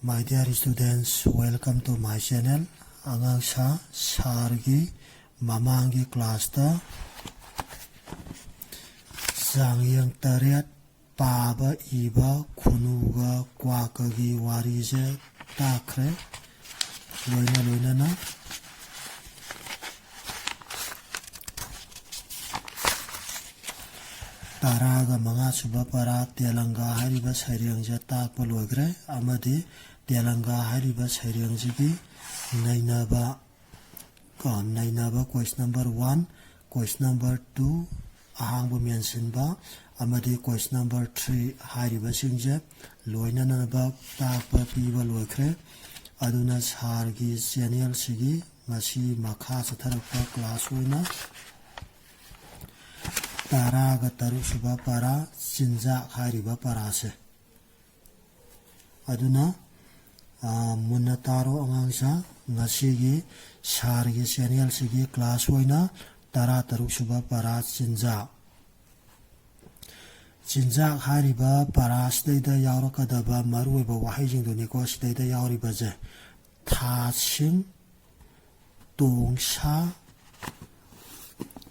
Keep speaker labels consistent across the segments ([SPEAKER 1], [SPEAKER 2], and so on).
[SPEAKER 1] My dear students, welcome to my channel. Angang sa sargi mamangi class ta sangyang tariat paba iba kunuga kwakagi warise takre loina na taraga mga suba para telanga hariba sairang jatak palogre amadi telanga hariba sairang jigi nainaba question number 1 question number 2 ahangbu mention ba amadi question number 3 hariba singje loina na ba takpa piba loikre aduna sargi channel sigi masi makha satharakpa class oina taraga taru suba para sinja hariba parase aduna munna taro angangsa ngasigi sargi channel sigi class oina tara taru suba para sinja hariba para sida yaurakadaba maruiba wahaijingduni ko sida yauriba je thasing tongsa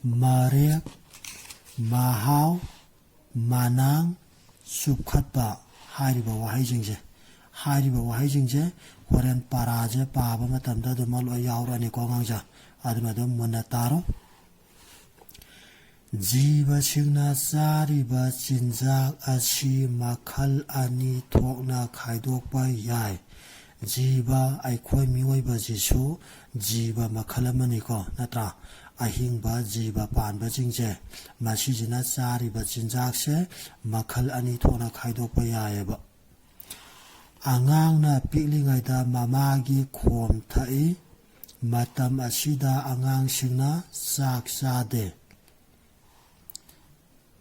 [SPEAKER 1] marek mahau manang subkhatpa hariba wahaijingje horen paraje paba matamda dumal yaurani ko ngangja adumadu munna taro jiba singna sariba chinjak asi makhal ani thokna khaidokpa yai jiba aikhoi miwoiba jisu jiba makhal amani ko natra ahingba jiba panba jingje masijina sariba chinjak se makhal ani thokna khaidokpa yaiba angangna piklingaida mamagi khom thai matam asida angangsingna sak sade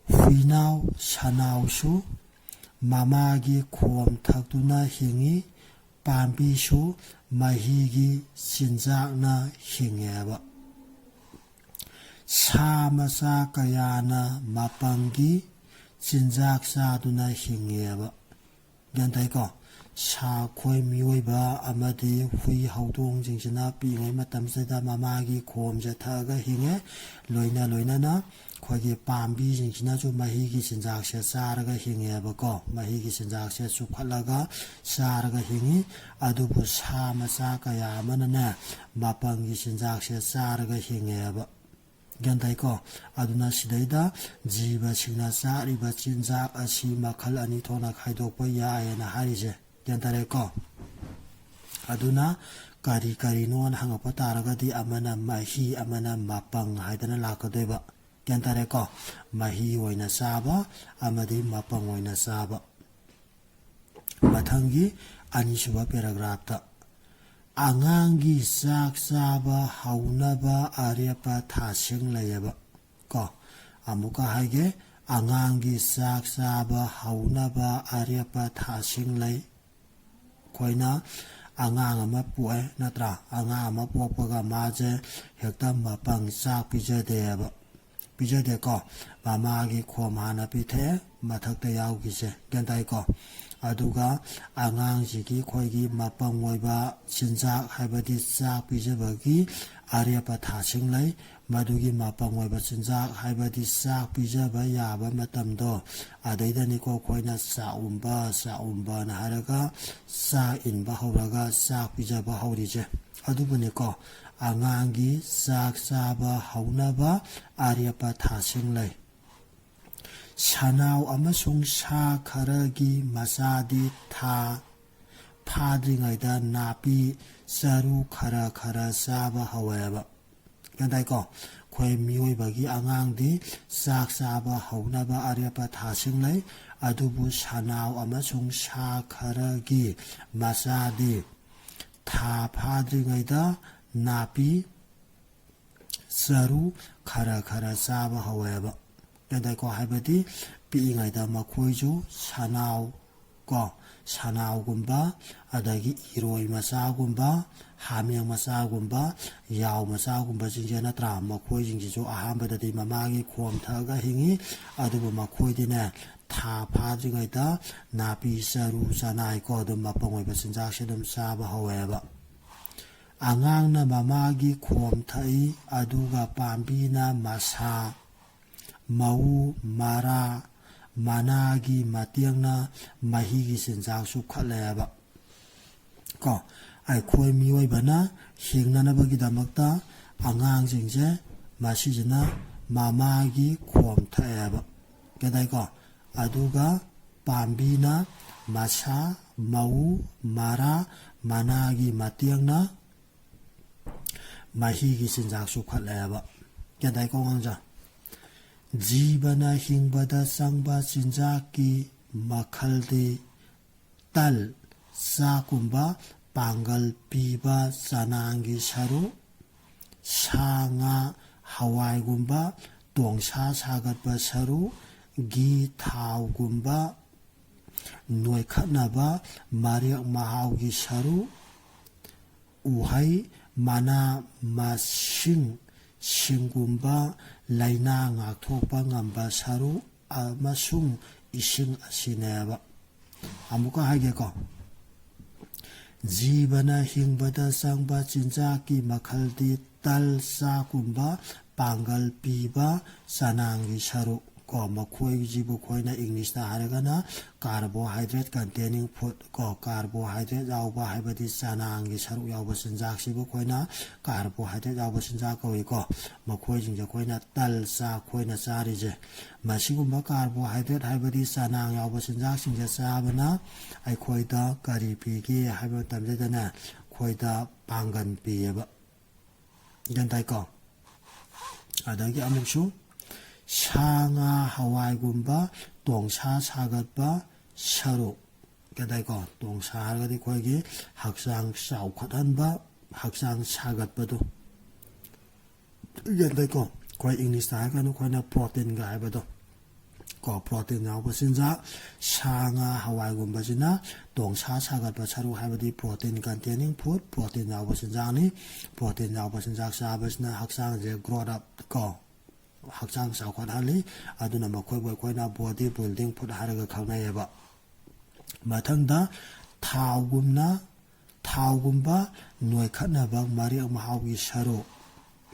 [SPEAKER 1] huinaw sanawsu mamagi khom thakduna hingi pambisu mahigi sinjakna hingeba sa masa kayana mapangi sinjak saduna hingeba gantai ko sa khoi miwoiba amadi hui haudong jingsina pingai matamsida mamagi khom jathaga hinge loina na khogi pambi jingsina ju mahigi sinjak se saraga hingeba ko mahigi sinjak se sukhalaga saraga hingi adubu sa masa kaya manana mapangi sinjak se saraga hingeba gantai ko aduna sidaida jiba singna sariba chinjak asi makhal ani thona khaidokpa yaena harise gantare ko aduna kari non hangapa taragadi amana mahi amana mapang haidana lakadoiba gantare ko mahi oina saba amadi mapang oina saba mathangi anisuba paragraph ta angangi sak saba haunaba arepa thasing layaba ko amuka haige angangi sak saba haunaba arepa thasing lay koina angang ama puai natra angang ama pokpaga maje hekta mapang sak pijade ko mamagi khom hana pithe mathakta yaugise gantai ko aduga angang jigi khoigi mapang oiba sinjak haibadi sak pijabagi arepa thasing lai madugi mapang oiba sinjak haibadi sak pijaba yaba matamdo adaidani ko khoina sa umba na haraga sa inba horaga sak pijaba horije adubuni ko angangi sak saba haunaba arepa thasing lai sanaw amasung sa kharagi masadi tha phadringaida napi saru khara saba hawaba gandai ko khoi miyoibagi angangdi sak saba haunaba arepa thasing lai adubu sanaw amasung sa kharagi masadi tha phadringaida napi saru khara saba hawaba gandai ko haibadi piingaida makhoiju sanaw ko sanawgumba adagi iroi masagumba hamyang masagumba yaw masagumba jingje natra makhoi jingji jo ahambadadi mamagi khom thaga hingi adubu makhoi dine ꯊꯥ ꯐꯥꯗ꯭ꯔꯤꯉꯩꯗ ꯅꯥꯄꯤ ꯆꯔꯨ ꯆꯅꯥꯏꯀꯣ ꯑꯗꯨꯝ ꯃꯄꯪ ꯑꯣꯏꯕ ꯆꯤꯟꯖꯥꯛꯁꯦ ꯑꯗꯨꯝ ꯆꯥꯕ ꯍꯧꯋꯦꯕ ꯑꯉꯥꯡꯅ ꯃꯃꯥꯒꯤ ꯈꯣꯝ ꯊꯛꯏ ꯑꯗꯨꯒ ꯄꯥꯝꯕꯤꯅ ꯃꯁꯥ ꯃꯎ ꯃꯔꯥ ꯃꯅꯥꯒꯤ ꯃꯇꯦꯡꯅ ꯃꯍꯤꯒꯤ ꯆꯤꯟꯖꯥꯛ ꯆꯨꯞꯈꯠꯂꯦꯕ ꯀꯣ ꯑꯩꯈꯣꯏ ꯃꯤꯑꯣꯏꯕꯅ ꯍꯤꯡꯅꯅꯕꯒꯤꯗꯃꯛꯇ ꯑꯉꯥꯡꯁꯤꯡꯁꯦ ꯃꯁꯤꯁꯤꯅ ꯃꯃꯥꯒꯤ ꯈꯣꯝ ꯊꯛꯑꯦꯕ ꯀꯩꯗꯥꯏꯀꯣ ꯑꯗꯨꯒ ꯄꯥꯝꯕꯤꯅ ꯃꯁꯥ ꯃꯎ ꯃꯔꯥ ꯃꯅꯥꯒꯤ ꯃꯇꯦꯡꯅ ꯃꯍꯤꯒꯤ ꯆꯤꯟꯖꯥꯛ ꯆꯨꯞꯈꯠꯂꯦꯕ ꯀꯩꯗꯥꯏꯀꯣ ꯑꯉꯥꯡꯁꯦ ꯖꯤꯕꯅ ꯍꯤꯡꯕꯗ ꯆꯪꯕ ꯆꯤꯟꯖꯥꯛꯀꯤ ꯃꯈꯜꯗꯤ ꯇꯜ ꯆꯥꯛꯀꯨꯝꯕ ꯄꯥꯡꯒꯜ ꯄꯤꯕ ꯆꯅꯥꯡꯒꯤ ꯁꯔꯨꯛ ꯁꯥ ꯉꯥ ꯍꯋꯥꯏꯒꯨꯝꯕ ꯇꯣꯡꯁꯥ ꯁꯥꯒꯠꯄ ꯁꯔꯨꯛ ꯘꯤ ꯊꯥꯎꯒꯨꯝꯕ ꯅꯣꯏꯈꯠꯅꯕ ꯃꯔꯦꯛ ꯃꯍꯥꯎꯒꯤ ꯁꯔꯨꯛ ꯎꯍꯩ ꯃꯅꯥ ꯃꯁꯤꯡ ꯁꯤꯡꯒꯨꯝꯕ ꯂꯩꯅꯥ ꯉꯥꯛꯊꯣꯛꯄ ꯉꯝꯕ ꯁꯔꯨꯛ ꯑꯃꯁꯨꯡ ꯏꯁꯤꯡ ꯑꯁꯤꯅꯦꯕ ꯑꯃꯨꯛꯀ ꯍꯥꯏꯒꯦꯀꯣ ꯖꯤꯕꯅ ꯍꯤꯡꯕꯗ ꯆꯪꯕ ꯆꯤꯟꯖꯥꯛꯀꯤ ꯃꯈꯜꯗꯤ ꯇꯜ ꯆꯥꯛꯀꯨꯝꯕ ꯄꯥꯡꯒꯜ ꯄꯤꯕ ꯆꯅꯥꯡꯒꯤ ꯁꯔꯨꯛ ꯀꯣ ꯃꯈꯣꯏꯁꯤꯕꯨ ꯑꯩꯈꯣꯏꯅ ꯏꯪꯂꯤꯁꯇ ꯍꯥꯏꯔꯒꯅ ꯀꯥꯔꯕꯣꯍꯥꯏꯗ꯭ꯔꯦꯠ ꯀꯟꯇꯦꯅꯤꯡ ꯐꯨꯗ ꯀꯣ ꯀꯥꯔꯕꯣꯍꯥꯏꯗ꯭ꯔꯦꯠ ꯌꯥꯎꯕ ꯍꯥꯏꯕꯗꯤ ꯆꯅꯥꯡꯒꯤ ꯁꯔꯨꯛ ꯌꯥꯎꯕ ꯆꯤꯟꯖꯥꯛꯁꯤꯕꯨ ꯑꯩꯈꯣꯏꯅ ꯀꯥꯔꯕꯣꯍꯥꯏꯗ꯭ꯔꯦꯠ ꯌꯥꯎꯕ ꯆꯤꯟꯖꯥꯛ ꯀꯧꯏꯀꯣ ꯃꯈꯣꯏꯁꯤꯡꯁꯦ ꯑꯩꯈꯣꯏꯅ ꯇꯜ ꯆꯥꯛ ꯑꯩꯈꯣꯏꯅ ꯆꯥꯔꯤꯁꯦ ꯃꯁꯤꯒꯨꯝꯕ ꯀꯥꯔꯕꯣꯍꯥꯏꯗ꯭ꯔꯦꯠ ꯍꯥꯏꯕꯗꯤ ꯆꯅꯥꯡ ꯌꯥꯎꯕ ꯆꯤꯟꯖꯥꯛꯁꯤꯡꯁꯦ ꯆꯥꯕꯅ ꯑꯩꯈꯣꯏꯗ ꯀꯔꯤ ꯄꯤꯒꯦ ꯍꯥꯏꯕ ꯃꯇꯝꯁꯤꯗꯅꯦ ꯑꯩꯈꯣꯏꯗ ꯄꯥꯡꯒꯜ ꯄꯤꯌꯦꯕ ꯒ꯭ꯌꯥꯟ ꯇꯥꯏꯀꯣ ꯑꯗꯒꯤ ꯑꯃꯨꯛꯁꯨ ꯁꯥ ꯉꯥ ꯍꯋꯥꯏꯒꯨꯝꯕ ꯇꯣꯡꯁꯥ ꯁꯥꯒꯠꯄ ꯁꯔꯨꯛ ꯀꯗꯥꯏꯀꯣ ꯇꯣꯡꯁꯥ ꯍꯥꯏꯔꯒꯗꯤ ꯑꯩꯈꯣꯏꯒꯤ ꯍꯛꯆꯥꯡ ꯆꯥꯎꯈꯠꯍꯟꯕ ꯍꯛꯆꯥꯡ ꯁꯥꯒꯠꯄꯗꯣ ꯒ꯭ꯌꯥꯟꯇꯥꯏꯀꯣ ꯑꯩꯈꯣꯏ ꯏꯪꯂꯤꯁꯇ ꯍꯥꯏꯔꯒꯅ ꯑꯩꯈꯣꯏꯅ ꯄ꯭ꯔꯣꯇꯤꯟꯒ ꯍꯥꯏꯕꯗꯣ ꯀꯣ ꯄ꯭ꯔꯣꯇꯤꯟ ꯌꯥꯎꯕ ꯆꯤꯟꯖꯥꯛ ꯁꯥ ꯉꯥ ꯍꯋꯥꯏꯒꯨꯝꯕꯁꯤꯅ ꯇꯣꯡꯁꯥ ꯁꯥꯒꯠꯄ ꯁꯔꯨꯛ ꯍꯥꯏꯕꯗꯤ ꯄ꯭ꯔꯣꯇꯤꯟ ꯀꯟꯇꯦꯅꯤꯡ ꯐꯨꯗ ꯄ꯭ꯔꯣꯇꯤꯟ ꯌꯥꯎꯕ ꯆꯤꯟꯖꯥꯛꯅꯤ ꯄ꯭ꯔꯣꯇꯤꯟ ꯌꯥꯎꯕ ꯆꯤꯟꯖꯥꯛ ꯆꯥꯕꯁꯤꯅ ꯍꯛꯆꯥꯡꯁꯦ ꯒ꯭ꯔꯣꯠ ꯑꯞ ꯀꯣ ꯍꯛꯆꯥꯡ ꯆꯥꯎꯈꯠꯍꯜꯂꯤ ꯑꯗꯨꯅ ꯃꯈꯣꯏꯕꯨ ꯑꯩꯈꯣꯏꯅ ꯕꯣꯗꯤ ꯕꯤꯜꯗꯤꯡ ꯐꯨꯗ ꯍꯥꯏꯔꯒ ꯈꯪꯅꯩꯌꯦꯕ ꯃꯊꯪꯗ ꯊꯥꯎꯒꯨꯝꯕ ꯅꯣꯏꯈꯠꯅꯕ ꯃꯔꯦꯛ ꯃꯍꯥꯎꯒꯤ ꯁꯔꯨꯛ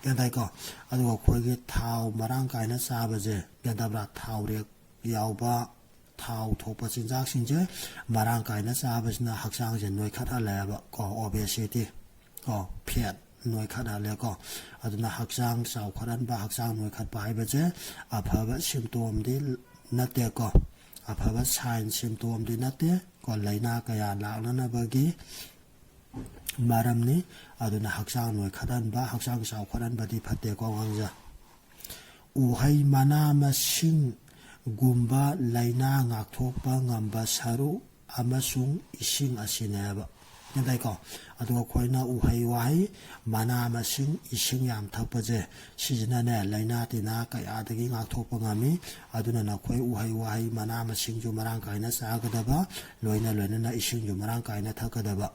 [SPEAKER 1] ꯒ꯭ꯌꯥꯟ ꯇꯥꯏꯀꯣ ꯑꯗꯨꯒ ꯑꯩꯈꯣꯏꯒꯤ ꯊꯥꯎ ꯃꯔꯥꯡ ꯀꯥꯏꯅ ꯆꯥꯕꯁꯦ ꯒ꯭ꯌꯥꯟ ꯇꯥꯕ꯭ꯔꯥ ꯊꯥꯎꯔꯦꯛ ꯌꯥꯎꯕ ꯊꯥꯎ ꯊꯣꯛꯄ ꯆꯤꯟꯖꯥꯛꯁꯤꯡꯁꯦ ꯃꯔꯥꯡ ꯀꯥꯏꯅ ꯆꯥꯕꯁꯤꯅ ꯍꯛꯆꯥꯡꯁꯦ ꯅꯣꯏꯈꯠꯍꯜꯂꯦꯕ ꯀꯣ ꯑꯣꯕꯦꯁꯤꯇꯤ ꯀꯣ ꯐꯦꯠ ꯅꯣꯏꯈꯠꯍꯜꯂꯦꯀꯣ ꯑꯗꯨꯅ ꯍꯛꯆꯥꯡ ꯆꯥꯎꯈꯠꯍꯟꯕ ꯍꯛꯆꯥꯡ ꯅꯣꯏꯈꯠꯄ ꯍꯥꯏꯕꯁꯦ ꯑꯐꯕ ꯁꯤꯝꯇꯣꯝꯗꯤ ꯅꯠꯇꯦꯀꯣ ꯑꯐꯕ ꯁꯥꯏꯟ ꯁꯤꯝꯇꯣꯝꯗꯤ ꯅꯠꯇꯦ ꯀꯣ ꯂꯥꯏꯅꯥ ꯀꯌꯥ ꯂꯥꯛꯅꯅꯕꯒꯤ ꯃꯔꯝꯅꯤ ꯑꯗꯨꯅ ꯍꯛꯆꯥꯡ ꯅꯣꯏꯈꯠꯍꯟꯕ ꯍꯛꯆꯥꯡ ꯆꯥꯎꯈꯠꯍꯟꯕꯗꯤ ꯐꯠꯇꯦꯀꯣ ꯑꯉꯥꯡꯁꯦ ꯎꯍꯩ ꯃꯅꯥ ꯃꯁꯤꯡꯒꯨꯝꯕ ꯂꯥꯏꯅꯥ ꯉꯥꯛꯊꯣꯛꯄ ꯉꯝꯕ ꯁꯔꯨꯛ ꯑꯃꯁꯨꯡ ꯏꯁꯤꯡ ꯑꯁꯤꯅꯦꯕ ꯒ꯭ꯌꯥꯟꯇꯥꯏꯀꯣ ꯑꯗꯨꯒ ꯑꯩꯈꯣꯏꯅ ꯎꯍꯩ ꯋꯥꯍꯩ ꯃꯅꯥ ꯃꯁꯤꯡ ꯏꯁꯤꯡ ꯌꯥꯝ ꯊꯛꯄꯁꯦ ꯁꯤꯁꯤꯅꯅꯦ ꯂꯥꯏꯅꯥ ꯇꯤꯟꯅꯥ ꯀꯌꯥꯗꯒꯤ ꯉꯥꯛꯊꯣꯛꯄ ꯉꯝꯃꯤ ꯑꯗꯨꯅ ꯅꯈꯣꯏ ꯎꯍꯩ ꯋꯥꯍꯩ ꯃꯅꯥ ꯃꯁꯤꯡꯁꯨ ꯃꯔꯥꯡ ꯀꯥꯏꯅ ꯆꯥꯒꯗꯕ ꯂꯣꯏꯅꯅ ꯏꯁꯤꯡꯁꯨ ꯃꯔꯥꯡ ꯀꯥꯏꯅ ꯊꯛꯀꯗꯕ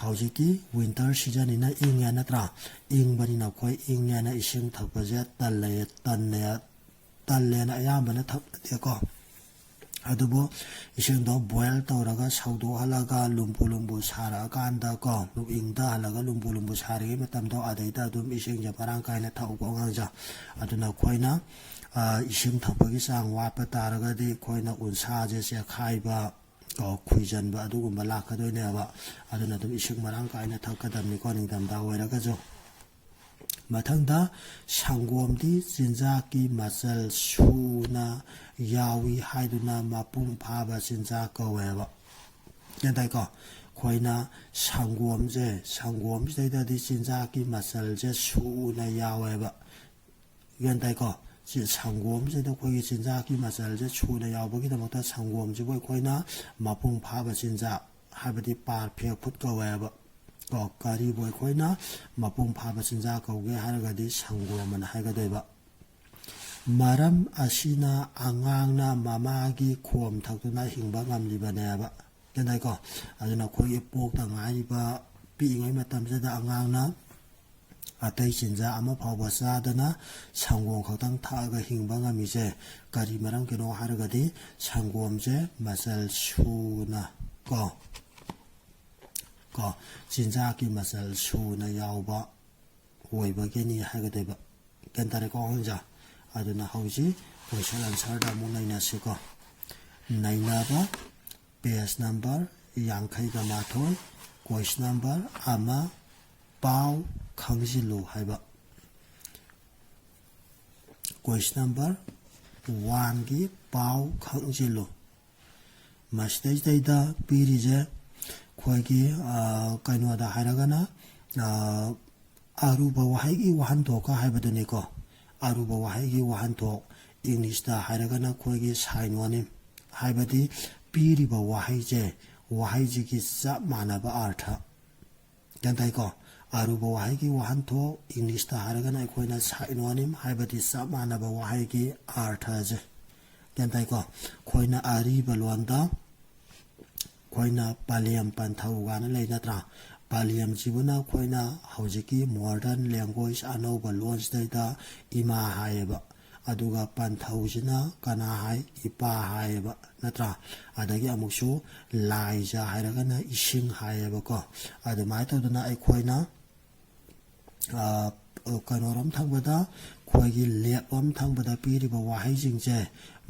[SPEAKER 1] ꯍꯧꯖꯤꯛꯇꯤ ꯋꯤꯟꯇꯔ ꯁꯤꯖꯟꯅꯤꯅ ꯏꯪꯉꯦ ꯅꯠꯇ꯭ꯔꯥ ꯏꯪꯕꯅꯤꯅ ꯑꯩꯈꯣꯏ ꯏꯪꯉꯦꯅ ꯏꯁꯤꯡ ꯊꯛꯄꯁꯦ ꯇꯜꯂꯦꯅ ꯑꯌꯥꯝꯕꯅ ꯊꯛꯅꯗꯦꯀꯣ ꯑꯗꯨꯕꯨ ꯏꯁꯤꯡꯗꯣ ꯕꯣꯏꯜ ꯇꯧꯔꯒ ꯁꯧꯗꯣꯛꯍꯜꯂꯒ ꯂꯨꯝꯕꯨ ꯁꯥꯔꯛꯑꯀꯥꯟꯗ ꯀꯣ ꯏꯪꯊꯍꯜꯂꯒ ꯂꯨꯝꯕꯨ ꯁꯥꯔꯤꯉꯩ ꯃꯇꯝꯗꯣ ꯑꯗꯩꯗ ꯑꯗꯨꯝ ꯏꯁꯤꯡꯁꯦ ꯃꯔꯥꯡ ꯀꯥꯏꯅ ꯊꯛꯎꯀꯣ ꯑꯉꯥꯡꯁꯦ ꯑꯗꯨꯅ ꯑꯩꯈꯣꯏꯅ ꯏꯁꯤꯡ ꯊꯛꯄꯒꯤ ꯆꯥꯡ ꯋꯥꯠꯄ ꯇꯥꯔꯒꯗꯤ ꯑꯩꯈꯣꯏꯅ ꯎꯟꯁꯥꯁꯦ ꯆꯦꯛꯈꯥꯏꯕ ꯈꯨꯏꯖꯟꯕ ꯑꯗꯨꯒꯨꯝꯕ ꯂꯥꯛꯀꯗꯣꯏꯅꯦꯕ ꯑꯗꯨꯅ ꯑꯗꯨꯝ ꯏꯁꯤꯡ ꯃꯔꯥꯡ ꯀꯥꯏꯅ ꯊꯛꯀꯗꯕꯅꯤꯀꯣ ꯅꯤꯡꯊꯝꯊꯥ ꯑꯣꯏꯔꯒꯁꯨ ꯃꯊꯪꯗ ꯁꯪꯒꯣꯝꯗꯤ ꯆꯤꯟꯖꯥꯛꯀꯤ ꯃꯆꯜ ꯁꯨꯅ ꯌꯥꯎꯏ ꯍꯥꯏꯗꯨꯅ ꯃꯄꯨꯡ ꯐꯥꯕ ꯆꯤꯟꯖꯥꯛ ꯀꯧꯋꯦꯕ ꯒ꯭ꯌꯥꯟ ꯇꯥꯏꯀꯣ ꯑꯩꯈꯣꯏꯅ ꯁꯪꯒꯣꯝꯁꯤꯗꯩꯗꯗꯤ ꯆꯤꯟꯖꯥꯛꯀꯤ ꯃꯆꯜꯁꯦ ꯁꯨꯅ ꯌꯥꯎꯋꯦꯕ ꯒ꯭ꯌꯥꯟ ꯇꯥꯏꯀꯣ ꯁꯪꯒꯣꯝꯁꯤꯗ ꯑꯩꯈꯣꯏꯒꯤ ꯆꯤꯟꯖꯥꯛꯀꯤ ꯃꯆꯜꯁꯦ ꯁꯨꯅ ꯌꯥꯎꯕꯒꯤꯗꯃꯛꯇ ꯁꯪꯒꯣꯝꯁꯤꯕꯨ ꯑꯩꯈꯣꯏꯅ ꯃꯄꯨꯡ ꯐꯥꯕ ꯆꯤꯟꯖꯥꯛ ꯍꯥꯏꯕꯗꯤ ꯄꯥꯔꯐꯦꯛ ꯐꯨꯗ ꯀꯧꯋꯦꯕ ꯀꯔꯤꯕꯨ ꯑꯩꯈꯣꯏꯅ ꯃꯄꯨꯡ ꯐꯥꯕ ꯆꯤꯟꯖꯥꯛ ꯀꯧꯒꯦ ꯍꯥꯏꯔꯒꯗꯤ ꯁꯪꯒꯣꯝ ꯑꯅ ꯍꯥꯏꯒꯗꯣꯏꯕ ꯃꯔꯝ ꯑꯁꯤꯅ ꯑꯉꯥꯡꯅ ꯃꯃꯥꯒꯤ ꯈꯣꯝ ꯊꯛꯇꯨꯅ ꯍꯤꯡꯕ ꯉꯝꯂꯤꯕꯅꯦꯕ ꯒ꯭ꯌꯥꯟ ꯇꯥꯏꯀꯣ ꯑꯗꯨꯅ ꯑꯩꯈꯣꯏꯒꯤ ꯄꯣꯛꯇ ꯉꯥꯏꯔꯤꯕ ꯄꯤꯛꯏꯉꯩ ꯃꯇꯝꯁꯤꯗ ꯑꯉꯥꯡꯅ ꯑꯇꯩ ꯆꯤꯟꯖꯥꯛ ꯑꯃ ꯐꯥꯎꯕ ꯆꯥꯗꯅ ꯁꯪꯒꯣꯝ ꯈꯛꯇꯪ ꯊꯛꯑꯒ ꯍꯤꯡꯕ ꯉꯝꯃꯤꯁꯦ ꯀꯔꯤ ꯃꯔꯝꯒꯤꯅꯣ ꯍꯥꯏꯔꯒꯗꯤ ꯁꯪꯒꯣꯝꯁꯦ ꯃꯆꯜ ꯁꯨꯅ ꯆꯤꯟꯖꯥꯛꯀꯤ ꯃꯆꯜ ꯁꯨꯅ ꯌꯥꯎꯕ ꯑꯣꯏꯕꯒꯤꯅꯤ ꯍꯥꯏꯒꯗꯣꯏꯕ ꯒ꯭ꯌꯥꯟ ꯇꯥꯔꯦꯀꯣ ꯑꯉꯥꯡꯁꯦ ꯑꯗꯨꯅ ꯍꯧꯖꯤꯛ ꯀꯣꯏꯁꯟ ꯑꯟꯁꯔꯗ ꯑꯃꯨꯛ ꯅꯩꯅꯁꯤꯀꯣ ꯅꯩꯅꯕ ꯄꯦꯖ ꯅꯝꯕꯔ 51 ꯀꯣꯏꯁꯟ ꯅꯝꯕꯔ ꯑꯃ ꯄꯥꯎ ꯈꯪꯖꯤꯜꯂꯨ ꯍꯥꯏꯕ ꯀꯣꯏꯁꯟ ꯅꯝꯕꯔ 1ꯒꯤ ꯄꯥꯎ ꯈꯪꯖꯤꯜꯂꯨ ꯃꯁꯤꯗꯩꯗ ꯄꯤꯔꯤꯁꯦ ꯑꯩꯈꯣꯏꯒꯤ ꯀꯩꯅꯣꯗ ꯍꯥꯏꯔꯒꯅ ꯑꯔꯨꯕ ꯋꯥꯍꯩꯒꯤ ꯋꯥꯍꯟꯊꯣꯛꯀ ꯍꯥꯏꯕꯗꯨꯅꯤꯀꯣ ꯑꯔꯨꯕ ꯋꯥꯍꯩꯒꯤ ꯋꯥꯍꯟꯊꯣꯛ ꯏꯪꯂꯤꯁꯇ ꯍꯥꯏꯔꯒꯅ ꯑꯩꯈꯣꯏꯒꯤ ꯁꯥꯏꯅꯣꯅꯤꯝ ꯍꯥꯏꯕꯗꯤ ꯄꯤꯔꯤꯕ ꯋꯥꯍꯩꯁꯦ ꯋꯥꯍꯩꯁꯤꯒꯤ ꯆꯞ ꯃꯥꯟꯅꯕ ꯑꯥꯔꯊ ꯒ꯭ꯌꯥꯟ ꯇꯥꯏꯀꯣ ꯑꯔꯨꯕ ꯋꯥꯍꯩꯒꯤ ꯋꯥꯍꯟꯊꯣꯛ ꯏꯪꯂꯤꯁꯇ ꯍꯥꯏꯔꯒꯅ ꯑꯩꯈꯣꯏꯅ ꯁꯥꯏꯅꯣꯅꯤꯝ ꯍꯥꯏꯕꯗꯤ ꯆꯞ ꯃꯥꯟꯅꯕ ꯋꯥꯍꯩꯒꯤ ꯑꯥꯔꯊꯁꯦ ꯒ꯭ꯌꯥꯟ ꯇꯥꯏꯀꯣ ꯑꯩꯈꯣꯏꯅ ꯑꯔꯤꯕ ꯂꯣꯟꯗ ꯑꯩꯈꯣꯏꯅ ꯄꯥꯂꯦꯝ ꯄꯟꯊꯧ ꯀꯥꯏꯅ ꯂꯩ ꯅꯠꯇ꯭ꯔꯥ ꯄꯥꯂꯦꯝꯁꯤꯕꯨꯅ ꯑꯩꯈꯣꯏꯅ ꯍꯧꯖꯤꯛꯀꯤ ꯃꯣꯗꯔꯟ ꯂꯦꯡꯒ꯭ꯋꯦꯖ ꯑꯅꯧꯕ ꯂꯣꯟꯁꯤꯗꯩꯗ ꯏꯃꯥ ꯍꯥꯏꯌꯦꯕ ꯑꯗꯨꯒ ꯄꯟꯊꯧꯁꯤꯅ ꯀꯅꯥ ꯍꯥꯏ ꯏꯄꯥ ꯍꯥꯏꯌꯦꯕ ꯅꯠꯇ꯭ꯔꯥ ꯑꯗꯒꯤ ꯑꯃꯨꯛꯁꯨ ꯂꯥꯏꯖ ꯍꯥꯏꯔꯒꯅ ꯏꯁꯤꯡ ꯍꯥꯏꯌꯦꯕꯀꯣ ꯑꯗꯨꯃꯥꯏꯅ ꯇꯧꯗꯅ ꯑꯩꯈꯣꯏꯅ ꯀꯩꯅꯣꯔꯣꯝ ꯊꯪꯕꯗ ꯑꯩꯈꯣꯏꯒꯤ ꯂꯦꯞꯂꯣꯝ ꯊꯪꯕꯗ ꯄꯤꯔꯤꯕ ꯋꯥꯍꯩꯁꯤꯡꯁꯦ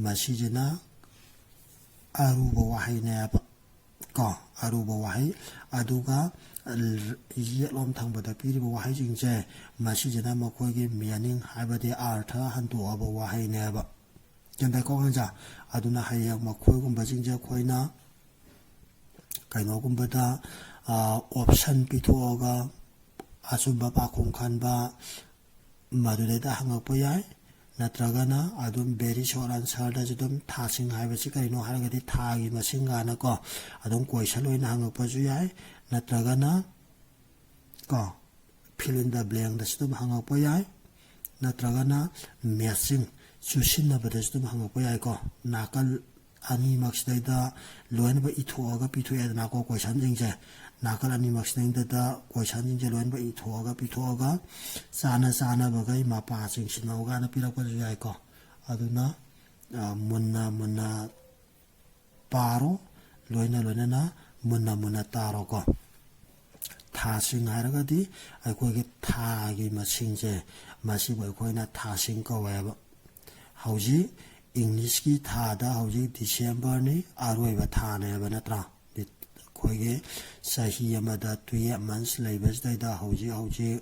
[SPEAKER 1] ꯃꯁꯤꯁꯤꯅ ꯑꯔꯨꯕ ꯋꯥꯍꯩꯅꯦꯕ ꯑꯔꯨꯕ ꯋꯥꯍꯩ ꯑꯗꯨꯒ ꯌꯦꯠꯂꯣꯝ ꯊꯪꯕꯗ ꯄꯤꯔꯤꯕ ꯋꯥꯍꯩꯁꯤꯡꯁꯦ ꯃꯁꯤꯁꯤꯅ ꯃꯈꯣꯏꯒꯤ ꯃꯤꯅꯤꯡ ꯍꯥꯏꯕꯗꯤ ꯑꯥꯔꯊ ꯍꯟꯗꯣꯛꯑꯕ ꯋꯥꯍꯩꯅꯦꯕ ꯒ꯭ꯌꯥꯟ ꯇꯥꯏꯀꯣ ꯑꯉꯥꯡꯁꯦ ꯑꯗꯨꯅ ꯍꯌꯦꯡ ꯃꯈꯣꯏꯒꯨꯝꯕꯁꯤꯡꯁꯦ ꯑꯩꯈꯣꯏꯅ ꯀꯩꯅꯣꯒꯨꯝꯕꯗ ꯑꯣꯞꯁꯟ ꯄꯤꯊꯣꯛꯑꯒ ꯑꯆꯨꯝꯕ ꯄꯥꯈꯨꯝ ꯈꯟꯕ ꯃꯗꯨꯗꯩꯗ ꯍꯪꯉꯛꯄ ꯌꯥꯏ ꯅꯠꯇ꯭ꯔꯒꯅ ꯑꯗꯨꯝ ꯕꯦꯔꯤ ꯁꯣꯔꯠ ꯑꯟꯁꯔꯗꯁꯨ ꯑꯗꯨꯝ ꯊꯥꯁꯤꯡ ꯍꯥꯏꯕꯁꯤ ꯀꯔꯤꯅꯣ ꯍꯥꯏꯔꯒꯗꯤ ꯊꯥꯒꯤ ꯃꯁꯤꯡ ꯀꯥꯏꯅꯀꯣ ꯑꯗꯨꯝ ꯀꯣꯏꯁꯟ ꯑꯣꯏꯅ ꯍꯪꯉꯛꯄꯁꯨ ꯌꯥꯏ ꯅꯠꯇ꯭ꯔꯒꯅ ꯐꯤꯜ ꯏꯟ ꯗ ꯕ꯭ꯂꯦꯡꯗꯁꯨ ꯑꯗꯨꯝ ꯍꯪꯉꯛꯄ ꯌꯥꯏ ꯅꯠꯇ꯭ꯔꯒꯅ ꯃꯦꯠꯁꯤꯡ ꯆꯨꯁꯤꯟꯅꯕꯗꯁꯨ ꯑꯗꯨꯝ ꯍꯪꯉꯛꯄ ꯌꯥꯏꯀꯣ ꯅꯥꯀꯜ ꯑꯅꯤꯃꯛꯁꯤꯗꯩꯗ ꯂꯣꯏꯅꯃꯛ ꯏꯊꯣꯛꯑꯒ ꯄꯤꯊꯣꯛꯑꯦꯗꯅꯀꯣ ꯀꯣꯏꯁꯟꯁꯤꯡꯁꯦ ꯅꯥꯀꯜ ꯑꯅꯤꯃꯛꯁꯤꯗꯩꯗ ꯀꯣꯏꯁꯟꯁꯤꯡꯁꯦ ꯂꯣꯏꯅꯃꯛ ꯏꯊꯣꯛꯑꯒ ꯄꯤꯊꯣꯛꯑꯒ ꯆꯥꯅꯕꯈꯩ ꯃꯄꯥꯁꯤꯡ ꯁꯤꯟꯅꯧ ꯀꯥꯏꯅ ꯄꯤꯔꯛꯄꯁꯨ ꯌꯥꯏꯀꯣ ꯑꯗꯨꯅ ꯃꯨꯟꯅ ꯄꯥꯔꯣ ꯂꯣꯏꯅꯅ ꯃꯨꯟꯅ ꯇꯥꯔꯣꯀꯣ ꯊꯥꯁꯤꯡ ꯍꯥꯏꯔꯒꯗꯤ ꯑꯩꯈꯣꯏꯒꯤ ꯊꯥꯒꯤ ꯃꯁꯤꯡꯁꯦ ꯃꯁꯤꯕꯨ ꯑꯩꯈꯣꯏꯅ ꯊꯥꯁꯤꯡ ꯀꯧꯋꯦꯕ ꯍꯧꯖꯤꯛ ꯏꯪꯂꯤꯁꯀꯤ ꯊꯥꯗ ꯍꯧꯖꯤꯛ ꯗꯤꯁꯦꯝꯕꯔꯅꯤ ꯑꯔꯣꯏꯕ ꯊꯥꯅꯦꯕ ꯅꯠꯇ꯭ꯔꯥ ꯑꯩꯈꯣꯏꯒꯤ ꯆꯍꯤ ꯑꯃꯗ 12 ꯃꯟꯁ ꯂꯩꯕꯁꯤꯗꯩꯗ ꯍꯧꯖꯤꯛ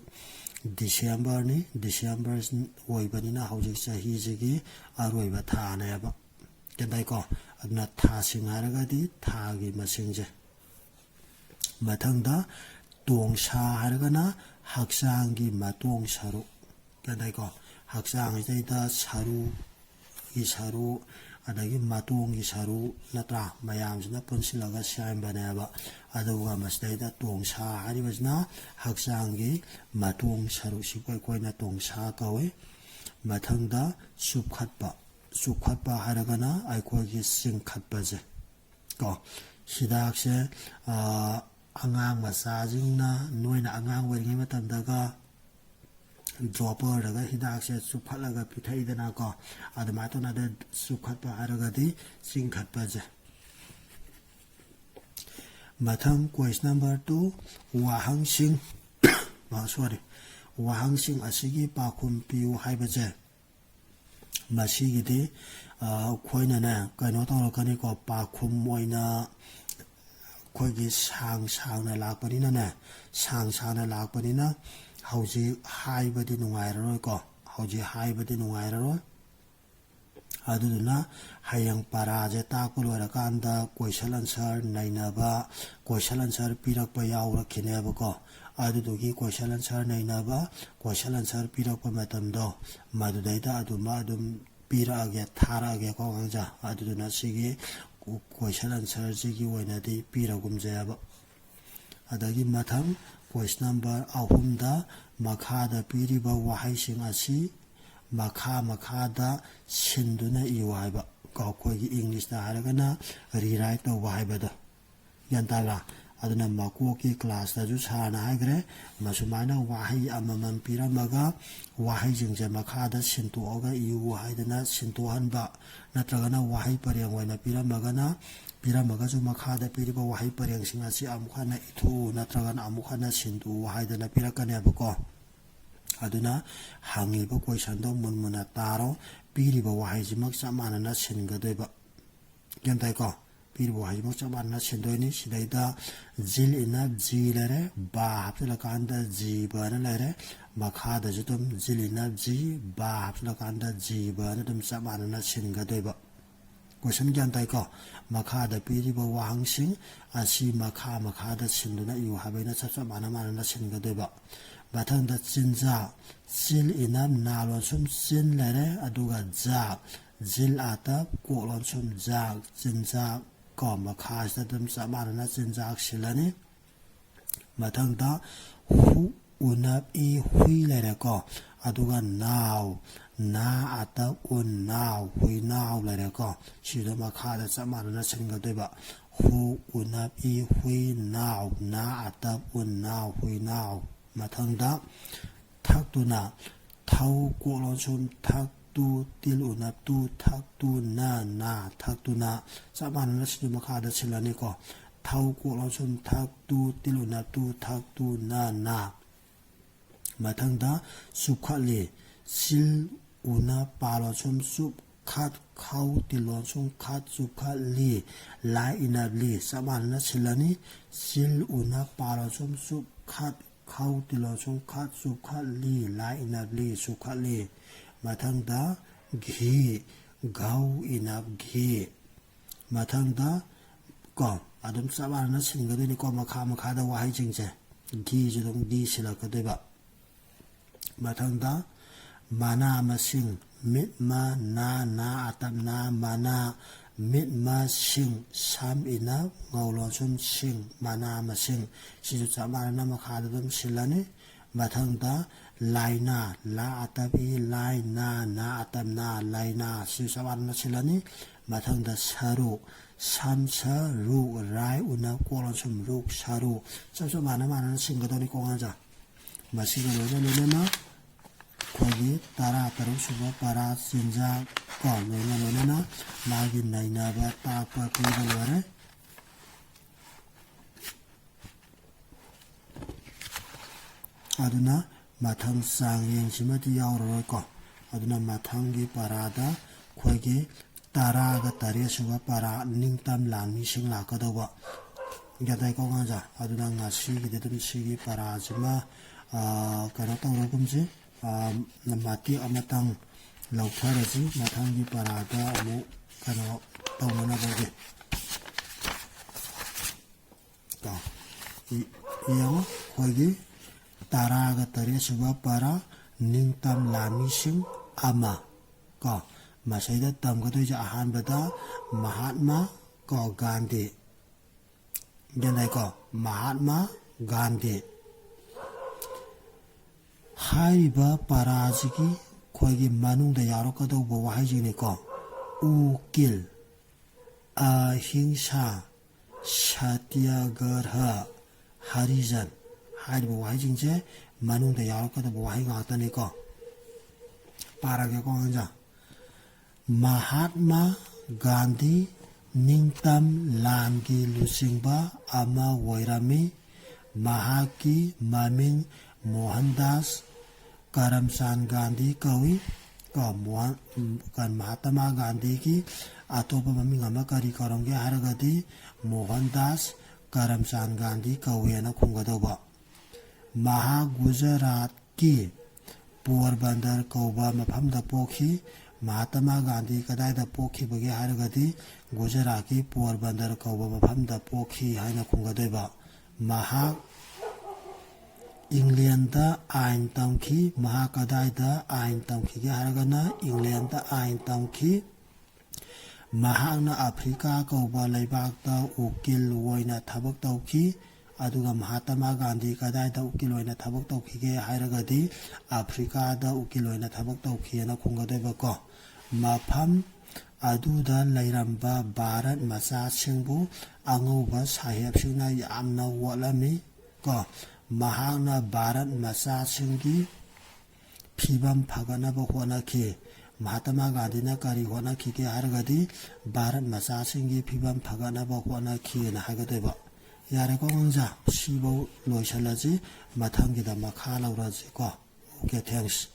[SPEAKER 1] ꯗꯤꯁꯦꯝꯕꯔꯅꯤ ꯗꯤꯁꯦꯝꯕꯔ ꯑꯣꯏꯕꯅꯤꯅ ꯍꯧꯖꯤꯛ ꯆꯍꯤꯁꯤꯒꯤ ꯑꯔꯣꯏꯕ ꯊꯥꯅꯦꯕ ꯀꯦꯟꯗꯥꯏꯀꯣ ꯑꯗꯨꯅ ꯊꯥꯁꯤꯡ ꯍꯥꯏꯔꯒꯗꯤ ꯊꯥꯒꯤ ꯃꯁꯤꯡꯁꯦ ꯃꯊꯪꯗ ꯇꯣꯡꯁꯥ ꯍꯥꯏꯔꯒꯅ ꯍꯛꯆꯥꯡꯒꯤ ꯃꯇꯣꯡ ꯁꯔꯨꯛ ꯀꯦꯟꯗꯥꯏꯀꯣ ꯍꯛꯆꯥꯡꯁꯤꯗꯩꯗ ꯁꯔꯨꯒꯤ ꯁꯔꯨ ꯑꯗꯒꯤ ꯃꯇꯣꯡꯒꯤ ꯁꯔꯨ ꯅꯠꯇ꯭ꯔꯥ ꯃꯌꯥꯝꯁꯤꯅ ꯄꯨꯟꯁꯤꯜꯂꯒ ꯁꯦꯝꯕꯅꯦꯕ ꯑꯗꯨꯒ ꯃꯁꯤꯗꯩꯗ ꯇꯣꯡꯁꯥ ꯍꯥꯏꯔꯤꯕꯁꯤꯅ ꯍꯛꯆꯥꯡꯒꯤ ꯃꯇꯣꯡ ꯁꯔꯨꯛꯁꯤꯕꯨ ꯑꯩꯈꯣꯏꯅ ꯇꯣꯡꯁꯥ ꯀꯧꯏ ꯃꯊꯪꯗ ꯆꯨꯞꯈꯠꯄ ꯍꯥꯏꯔꯒꯅ ꯑꯩꯈꯣꯏꯒꯤ ꯆꯤꯡꯈꯠꯄꯁꯦ ꯍꯤꯗꯥꯛꯁꯦ ꯑꯉꯥꯡ ꯃꯆꯥꯁꯤꯡꯅ ꯅꯣꯏꯅ ꯑꯉꯥꯡ ꯑꯣꯏꯔꯤꯉꯩ ꯃꯇꯝꯗꯒ ꯗ꯭ꯔꯣꯄꯔꯗꯒ ꯍꯤꯗꯥꯛꯁꯦ ꯆꯨꯞꯈꯠꯂꯒ ꯄꯤꯊꯛꯏꯗꯅꯀꯣ ꯑꯗꯨꯃꯥꯏꯅ ꯇꯧꯅ ꯆꯨꯞꯈꯠꯄ ꯍꯥꯏꯔꯒꯗꯤ ꯆꯤꯡꯈꯠꯄꯁꯦ ꯃꯊꯪ ꯀꯣꯏꯁꯟ ꯅꯝꯕꯔ 2 ꯋꯥꯍꯪꯁꯤꯡ ꯑꯁꯤꯒꯤ ꯄꯥꯎꯈꯨꯝ ꯄꯤꯌꯨ ꯍꯥꯏꯕꯁꯦ ꯃꯁꯤꯒꯤꯗꯤ ꯑꯩꯈꯣꯏꯅꯅꯦ ꯀꯩꯅꯣ ꯇꯧꯔꯛꯀꯅꯤꯀꯣ ꯄꯥꯎꯈꯨꯝ ꯑꯣꯏꯅ ꯑꯩꯈꯣꯏꯒꯤ ꯁꯥꯡꯅ ꯂꯥꯛꯄꯅꯤꯅ ꯍꯧꯖꯤꯛ ꯍꯥꯏꯕꯗꯤ ꯅꯨꯡꯉꯥꯏꯔꯔꯣꯏ ꯑꯗꯨꯗꯨꯅ ꯍꯌꯦꯡ ꯄꯔꯥꯁꯦ ꯇꯥꯛꯄ ꯂꯣꯏꯔꯀꯥꯟꯗ ꯀꯣꯏꯁꯟ ꯑꯟꯁꯔꯅꯩꯅꯕ ꯀꯣꯏꯁꯟ ꯑꯟꯁꯔ ꯄꯤꯔꯛꯄ ꯌꯥꯎꯔꯛꯈꯤꯅꯦꯕꯀꯣ ꯑꯗꯨꯗꯨꯒꯤ ꯀꯣꯏꯁꯟ ꯑꯟꯁꯔ नैनबा क्वेश्चन आंसर पिरक मतमदो मदुदैदा अदुम पिरगे थारगे को गंजा अदुना सिगी क्वेश्चन आंसर सिगी ओइनादि पिरगुमजायब अदगी मथंग क्वेश्चन नंबर 3 दा मखादा पिरिबा वाहैसिंग असि मखादा सिंदुना इउ हाइबा को कोई इंग्लिश दा हारगना रीराइट तौबा हाइबदो यंताला aduna makoki class da ju sana haigre masumana wahi amamam piramaga wahi jingje makhada sintuoga iu haidana sintuhanba natragana wahi pareng waina piramagana piramaga ju makhada piriba wahi pareng singa si amukhana ithu natragana amukhana sintu haidana pirakanebako aduna hangiba question do munmuna taro piriba wahi jimak samanana singadoiba gentai ko piriba wahi jimak samanana sindoini sidaida jil inab jilere ba hapsala kanda jibana lere makhada jutum jil inab ji ba hapsala kanda jibana dum samanana singadoiba question gentai ko makhada piriba wahangsing asi makhada sinduna yu habaina sapsamana manana singadoiba bathangda chinja sil inam nalon sum sin lere aduga ja jil ata kolon sum ja chinja ko makhas dum samanana chinja silani bathangda hu unap I hui lere ko aduga now na ata un now hui now lere ko sido makhada samanana singadoiba hu unap I hui now na ata un now hui now mathangda thakduna thau kolon sum thaktu til unap tu thaktu na thakduna samanana sidu makhada silani ko thau kolon sum thaktu til unap tu thaktu na mathangda sukhali sil unap palon sum sup khat khau tilon sum khat sukhali lai inabli samanana silani sil unap palon sum sup khat khau tilon sum khat sukhali lai inabli sukhali mathangda ghi gau inab ghi mathangda ko adum samanana singadini ko makhada wahai jingje ghi judum di silakadeba mathangda mana masing mit ma na atam na mana mit ma sing sam ina ngawlon sum sing mana masing siju samanana makhada dum silani mathangda laina la atabi laina na atam na laina siju samanana silani mathangda saru samsa ru rai una kolon sum ruk saru sabso mana singadoni kongaja masiga lona kogi tara taruk suba para sinja ko lona lagi naina ba takpa kuibalware aduna mathang sang yengsimati yauroi ko aduna mathangi parada kogi tara ga tare suba para ningtam langni sing lakadoba gadai ko ngaja aduna ngasi gidedum sigi para jima kana tawrogumji namati amatang lautharaji mathanggi parada amu kana tawmana bage ta yang khogi taraga tare suba para ningtam lami sing ama ka masaida tamgadoi ja ahanbada mahatma ko gandhi genai ko mahatma gandhi hairiba parajigi khoigi manungda yarokadauba wahijini ko ukil ahimsa satyagraha harijan hairiba wahijingje manungda yarokadauba wahi ngatani ko parage ko anja Mahatma Gandhi ningtam langi lusingba ama wairami mahaki maming Mohandas Karamchand Gandhi kawi kan Mahatma Gandhi ki atopa maming ama kari karongge haragadi Mohandas Karamchand Gandhi kawi ana khungadoba Maha Gujarat ki Porbandar kauba mafamda pokhi Mahatma Gandhi kadaida pokhi bagi haragadi Gujarat ki Porbandar kauba mafamda pokhi haina khungadoba Maha England ain tamki mahakadaida ain tamki ge haragana England ain tamki mahakna Africa kauba laibakta ukil woina thabak tauki aduga Mahatma Gandhi kadaida ukil woina thabak tauki ge haragadi Africa da ukil woina thabak tauki na khungadeba ko mafam ꯑꯗꯨꯗ ꯂꯩꯔꯝꯕ ꯚꯥꯔꯠ ꯃꯆꯥꯁꯤꯡꯕꯨ ꯑꯉꯧꯕ ꯁꯥꯍꯦꯕꯁꯤꯡꯅ ꯌꯥꯝꯅ ꯋꯥꯠꯂꯝꯃꯤ ꯀꯣ ꯃꯍꯥꯛꯅ ꯚꯥꯔꯠ ꯃꯆꯥꯁꯤꯡꯒꯤ ꯐꯤꯕꯝ ꯐꯒꯠꯅꯕ ꯍꯣꯠꯅꯈꯤ ꯃꯍꯥꯇꯃꯥ ꯒꯥꯟꯙꯤꯅ ꯀꯔꯤ ꯍꯣꯠꯅꯈꯤꯒꯦ ꯍꯥꯏꯔꯒꯗꯤ ꯚꯥꯔꯠ ꯃꯆꯥꯁꯤꯡꯒꯤ ꯐꯤꯕꯝ ꯐꯒꯠꯅꯕ ꯍꯣꯠꯅꯈꯤꯅ ꯍꯥꯏꯒꯗꯣꯏꯕ ꯌꯥꯔꯦꯀꯣ ꯑꯉꯥꯡꯖꯥ ꯁꯤꯐꯧ ꯂꯣꯏꯁꯤꯜꯂꯁꯤ ꯃꯊꯪꯒꯤꯗ ꯃꯈꯥ ꯂꯧꯔꯁꯤꯀꯣ ꯑꯣꯀꯦ ꯊꯦꯡꯛꯁ